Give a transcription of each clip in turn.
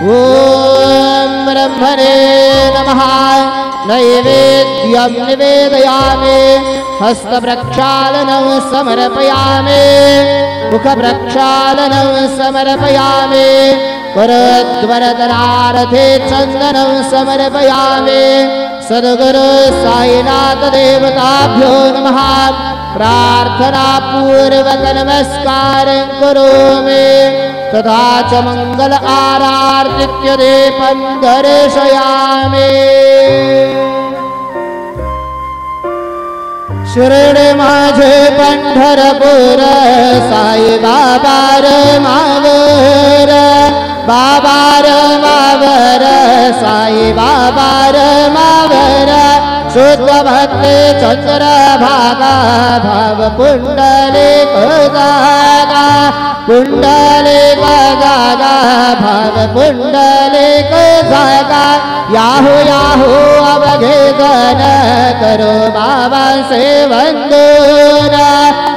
ओम ब्रह्मणे नमः। नैवेद्यं निवेदयामि, हस्तप्रक्षालनं समर्पयामि, मुखप्रक्षालनं समर्पयामि, करद्वरदनार्थे चन्दनं समर्पयामि। सद्गुरु साईनाथ देवताभ्यो नमः। प्रार्थनापूर्वक नमस्कारं करोमि। तथा च मंगल आरार्तिक्य दीपं दर्शयामि। शिर्डी माझे पंढरपूर, साई बाबा रे मावर, बाबा रे मावर, साई बाबा रे मावर। शुद्ध भक्ति चंद्रभागा, भाव पुंडलिक जागा, पुंडलिक जागा, भाव पुंडलिक जागा। याहू याहू अवघेदन करो बाबा से वंदन,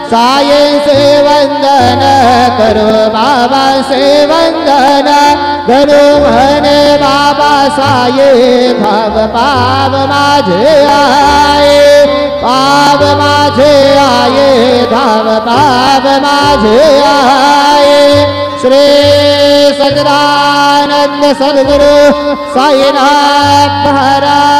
साई से वंदन करो बाबा से वंदन। करो म्हणे बाबा साई, भाव पाव माझे आये, पाव माझे आये, धाव पाव माझे आये। श्री सच्चिदानंद सद्गुरु साईनाथ महाराज।